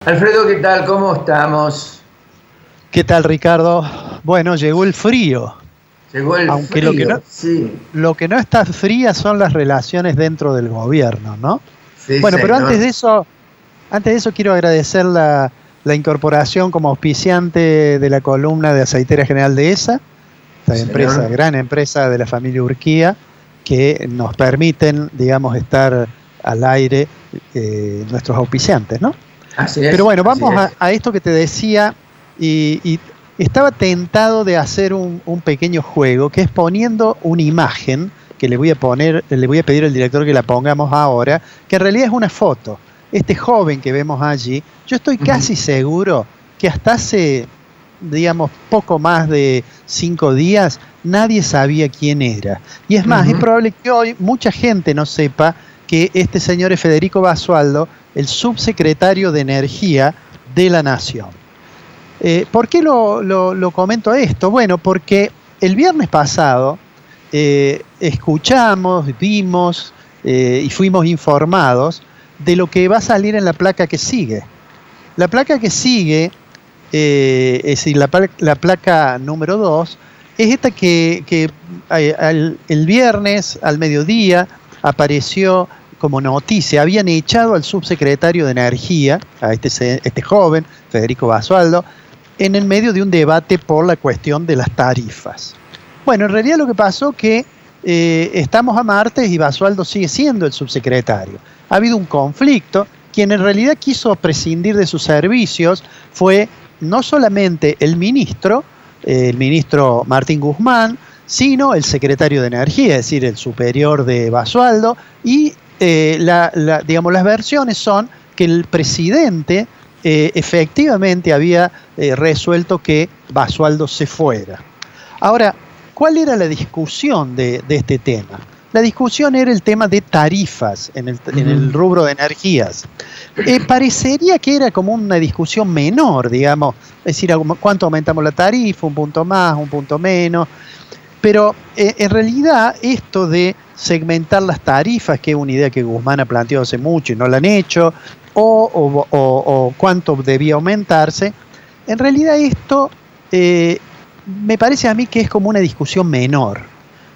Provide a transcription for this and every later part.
Alfredo, ¿qué tal? ¿Cómo estamos? ¿Qué tal, Ricardo? Bueno, llegó el frío, Llegó el aunque lo que no, frío, sí, lo que no está fría son las relaciones dentro del gobierno, ¿no? sí, Bueno, pero señor. antes de eso quiero agradecer la incorporación como auspiciante de la columna de Aceitera General Dehesa, esta empresa, Señor. gran empresa de la familia Urquía, que nos permiten, digamos, estar al aire nuestros auspiciantes, ¿no? Así Pero es, bueno, así vamos es. a esto que te decía y estaba tentado de hacer un pequeño juego que es poniendo una imagen que le voy a pedir al director que la pongamos ahora, que en realidad es una foto. Este joven que vemos allí, yo estoy Ujú, casi seguro que hasta hace, digamos, poco más de 5 días, nadie sabía quién era. Y es más, es ujú. probable que hoy mucha gente no sepa que este señor es Federico Basualdo, el subsecretario de Energía de la Nación. ¿Por qué lo comento esto? Bueno, porque el viernes pasado escuchamos, vimos y fuimos informados de lo que va a salir en la placa que sigue. La placa que sigue, es decir, la placa número 2, es esta que el viernes al mediodía apareció como noticia. Habían echado al subsecretario de Energía, a este joven, Federico Basualdo, en el medio de un debate por la cuestión de las tarifas. Bueno, en realidad lo que pasó que estamos a martes y Basualdo sigue siendo el subsecretario. Ha habido un conflicto. Quien en realidad quiso prescindir de sus servicios fue no solamente el ministro Martín Guzmán, sino el secretario de Energía, es decir, el superior de Basualdo, y digamos, las versiones son que el presidente efectivamente había resuelto que Basualdo se fuera. Ahora, ¿cuál era la discusión de este tema? La discusión era el tema de tarifas en el Ujú. rubro de energías. Parecería que era como una discusión menor, digamos, es decir, cuánto aumentamos la tarifa, un punto más, un punto menos, pero en realidad esto de segmentar las tarifas, que es una idea que Guzmán ha planteado hace mucho y no la han hecho, o cuánto debía aumentarse, en realidad esto me parece a mí que es como una discusión menor,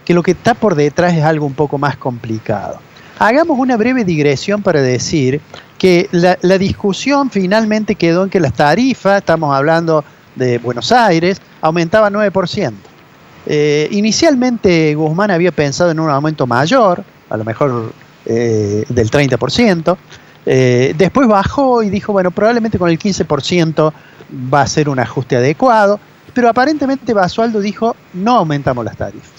que lo que está por detrás es algo un poco más complicado. Hagamos una breve digresión para decir que la discusión finalmente quedó en que las tarifas, estamos hablando de Buenos Aires, aumentaban 9%. Inicialmente Guzmán había pensado en un aumento mayor, a lo mejor del 30%. Después bajó y dijo, bueno, probablemente con el 15% va a ser un ajuste adecuado, pero aparentemente Basualdo dijo, no aumentamos las tarifas.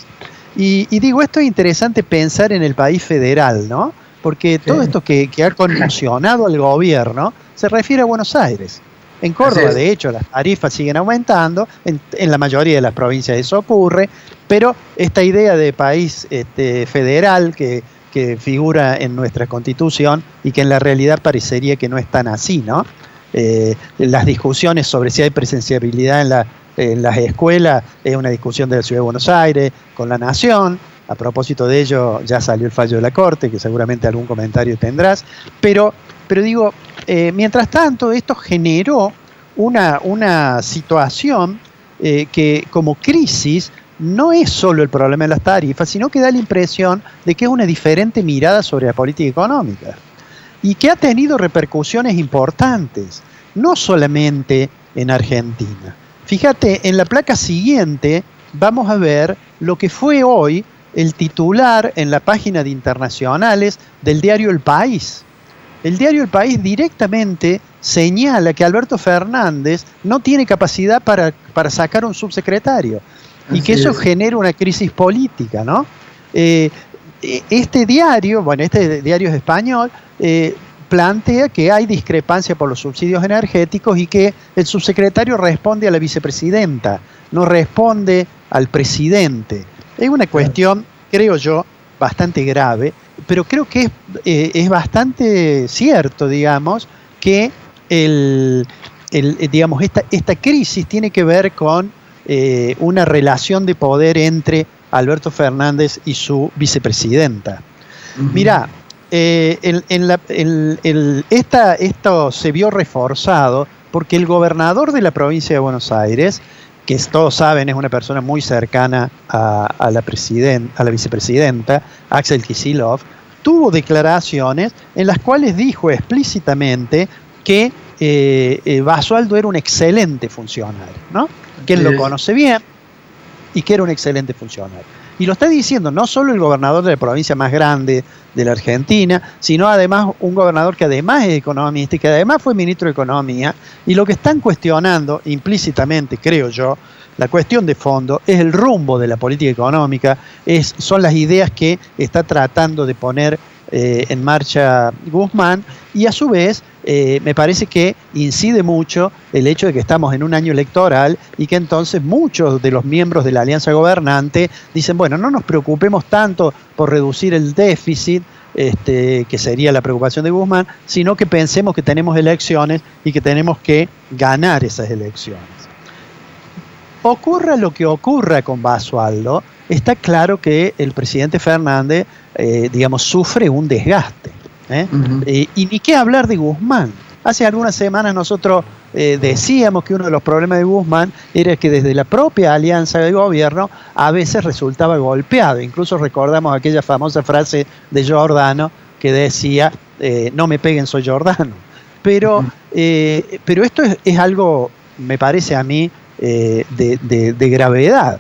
Y digo, esto es interesante pensar en el país federal, ¿no? Porque Sí, todo esto que ha conmocionado al gobierno se refiere a Buenos Aires. En así Córdoba, es. de hecho, las tarifas siguen aumentando, en la mayoría de las provincias eso ocurre, pero esta idea de país federal que figura en nuestra Constitución y que en la realidad parecería que no es tan así, ¿no? Las discusiones sobre si hay presenciabilidad en las escuelas es una discusión de la Ciudad de Buenos Aires con la Nación. A propósito de ello, ya salió el fallo de la Corte, que seguramente algún comentario tendrás, pero digo, mientras tanto, esto generó una situación que como crisis no es solo el problema de las tarifas, sino que da la impresión de que es una diferente mirada sobre la política económica y que ha tenido repercusiones importantes, no solamente en Argentina. Fíjate, en la placa siguiente vamos a ver lo que fue hoy el titular en la página de internacionales del diario El País. El diario El País directamente señala que Alberto Fernández no tiene capacidad para sacar un subsecretario y que Así eso es. genera una crisis política, ¿no? Eh, este diario, bueno, este diario es español, plantea que hay discrepancia por los subsidios energéticos y que el subsecretario responde a la vicepresidenta, no responde al presidente. Es una Claro. cuestión, creo yo, bastante grave, pero creo que es bastante cierto, digamos, que digamos, esta crisis tiene que ver con una relación de poder entre Alberto Fernández y su vicepresidenta. Ujú. Mirá, esto se vio reforzado porque el gobernador de la provincia de Buenos Aires, que todos saben es una persona muy cercana a la vicepresidenta, Axel Kicillof, tuvo declaraciones en las cuales dijo explícitamente que Basualdo era un excelente funcionario, ¿no? Que él lo conoce bien y que era un excelente funcionario. Y lo está diciendo no solo el gobernador de la provincia más grande de la Argentina, sino además un gobernador que además es economista y que además fue ministro de Economía, y lo que están cuestionando implícitamente, creo yo, la cuestión de fondo es el rumbo de la política económica, son las ideas que está tratando de poner en marcha Guzmán, y a su vez me parece que incide mucho el hecho de que estamos en un año electoral y que entonces muchos de los miembros de la alianza gobernante dicen, bueno, no nos preocupemos tanto por reducir el déficit, que sería la preocupación de Guzmán, sino que pensemos que tenemos elecciones y que tenemos que ganar esas elecciones. Ocurra lo que ocurra con Basualdo, está claro que el presidente Fernández, sufre un desgaste. Y ni qué hablar de Guzmán. Hace algunas semanas nosotros decíamos que uno de los problemas de Guzmán era que desde la propia alianza de gobierno a veces resultaba golpeado. Incluso recordamos aquella famosa frase de Giordano que decía, no me peguen, soy Giordano. Pero esto es algo, me parece a mí, de gravedad.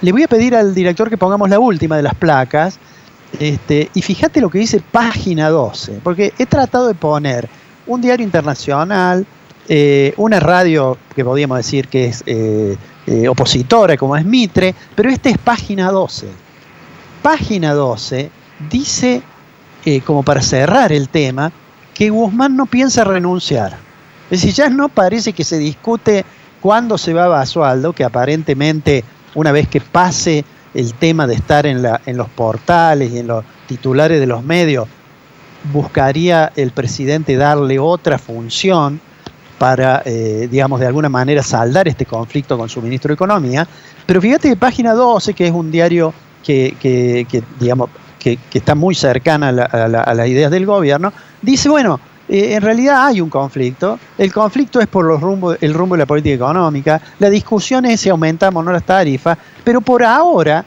Le voy a pedir al director que pongamos la última de las placas, y fíjate lo que dice página 12, porque he tratado de poner un diario internacional, una radio que podríamos decir que es opositora como es Mitre, pero esta es página 12. Página 12 dice, como para cerrar el tema, que Guzmán no piensa renunciar. Es decir, ya no parece que se discute cuándo se va Basualdo, que aparentemente una vez que pase el tema de estar en los portales y en los titulares de los medios, buscaría el presidente darle otra función para, de alguna manera saldar este conflicto con su ministro de Economía. Pero fíjate que página 12, que es un diario que está muy cercana a las ideas del gobierno, dice, bueno, en realidad hay un conflicto. El conflicto es por el rumbo de la política económica. La discusión es si aumentamos o no las tarifas. Pero por ahora,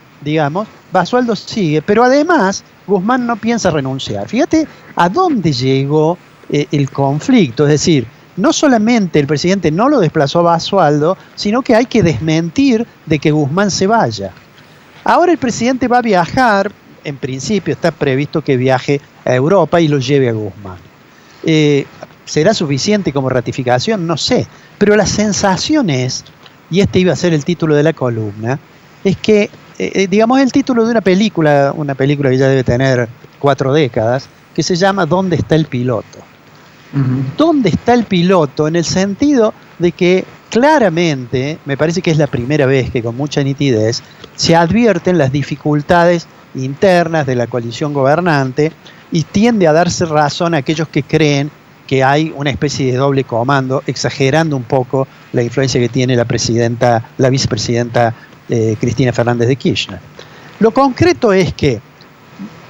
Basualdo sigue. Pero además, Guzmán no piensa renunciar. Fíjate a dónde llegó el conflicto. Es decir, no solamente el presidente no lo desplazó a Basualdo, sino que hay que desmentir de que Guzmán se vaya. Ahora el presidente va a viajar. En principio está previsto que viaje a Europa y lo lleve a Guzmán. ¿Será suficiente como ratificación? No sé, pero la sensación es, y este iba a ser el título de la columna, es que, el título de una película que ya debe tener 4 décadas, que se llama ¿Dónde está el piloto? ¿Dónde está el piloto? En el sentido de que claramente, me parece que es la primera vez que con mucha nitidez, se advierten las dificultades internas de la coalición gobernante y tiende a darse razón a aquellos que creen que hay una especie de doble comando, exagerando un poco la influencia que tiene la vicepresidenta Cristina Fernández de Kirchner. Lo concreto es que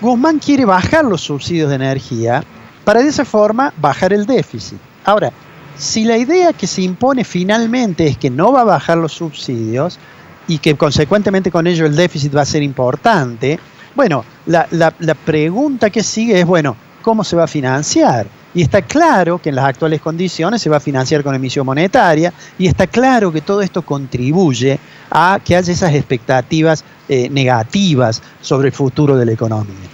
Guzmán quiere bajar los subsidios de energía para de esa forma bajar el déficit. Ahora, si la idea que se impone finalmente es que no va a bajar los subsidios y que consecuentemente con ello el déficit va a ser importante, bueno, la pregunta que sigue es, bueno, ¿cómo se va a financiar? Y está claro que en las actuales condiciones se va a financiar con emisión monetaria, y está claro que todo esto contribuye a que haya esas expectativas negativas sobre el futuro de la economía.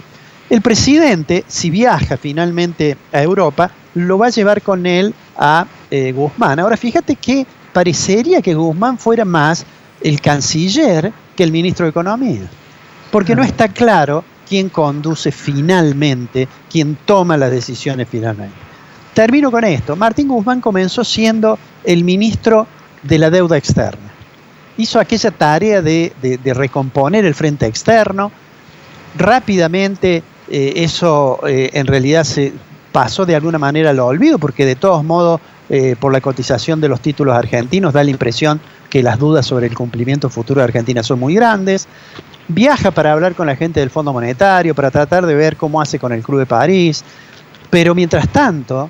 El presidente, si viaja finalmente a Europa, lo va a llevar con él a Guzmán. Ahora, fíjate que parecería que Guzmán fuera más el canciller que el ministro de Economía, porque no está claro quién conduce finalmente, quién toma las decisiones finalmente. Termino con esto. Martín Guzmán comenzó siendo el ministro de la deuda externa. Hizo aquella tarea de recomponer el frente externo. Rápidamente eso en realidad se pasó de alguna manera al olvido, porque de todos modos, por la cotización de los títulos argentinos, da la impresión que las dudas sobre el cumplimiento futuro de Argentina son muy grandes. viaja para hablar con la gente del Fondo Monetario, para tratar de ver cómo hace con el Club de París, pero mientras tanto,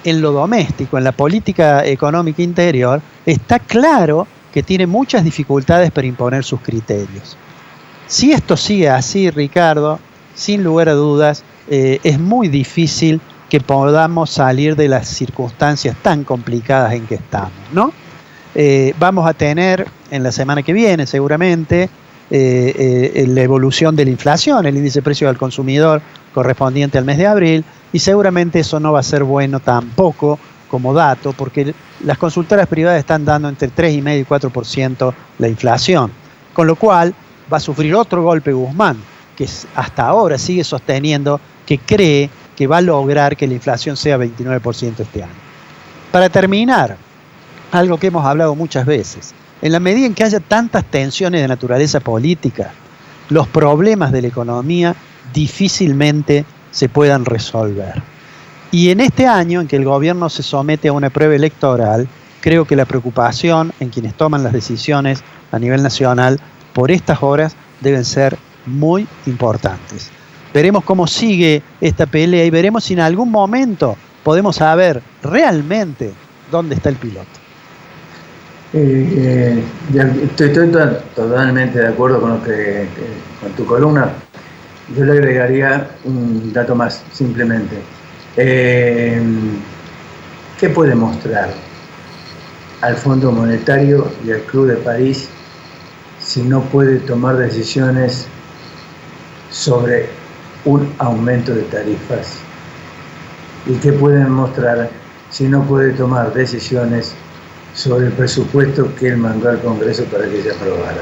en lo doméstico, en la política económica interior, está claro que tiene muchas dificultades para imponer sus criterios. Si esto sigue así, Ricardo, sin lugar a dudas, es muy difícil que podamos salir de las circunstancias tan complicadas en que estamos, ¿no? Vamos a tener en la semana que viene, seguramente, la evolución de la inflación, el índice de precios al consumidor correspondiente al mes de abril, y seguramente eso no va a ser bueno tampoco como dato, porque las consultoras privadas están dando entre 3,5 y 4% la inflación, con lo cual va a sufrir otro golpe Guzmán, que hasta ahora sigue sosteniendo que cree que va a lograr que la inflación sea 29% este año. Para terminar, algo que hemos hablado muchas veces, en la medida en que haya tantas tensiones de naturaleza política, los problemas de la economía difícilmente se puedan resolver. Y en este año en que el gobierno se somete a una prueba electoral, creo que la preocupación en quienes toman las decisiones a nivel nacional por estas horas deben ser muy importantes. Veremos cómo sigue esta pelea y veremos si en algún momento podemos saber realmente dónde está el piloto. Estoy totalmente de acuerdo con tu columna. Yo le agregaría un dato más, simplemente. ¿Qué puede mostrar al Fondo Monetario y al Club de París si no puede tomar decisiones sobre un aumento de tarifas? ¿Y qué pueden mostrar si no puede tomar decisiones sobre el presupuesto que él mandó al Congreso para que se aprobara?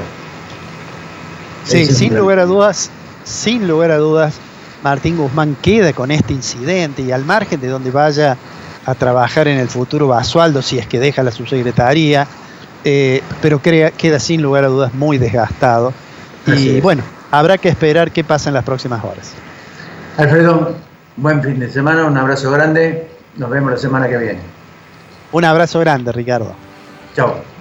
Sí, sin lugar a dudas, Martín Guzmán queda con este incidente, y al margen de donde vaya a trabajar en el futuro Basualdo, si es que deja la subsecretaría, pero queda sin lugar a dudas muy desgastado. Y bueno, habrá que esperar qué pasa en las próximas horas. Alfredo, buen fin de semana, un abrazo grande, nos vemos la semana que viene. Un abrazo grande, Ricardo. Chao.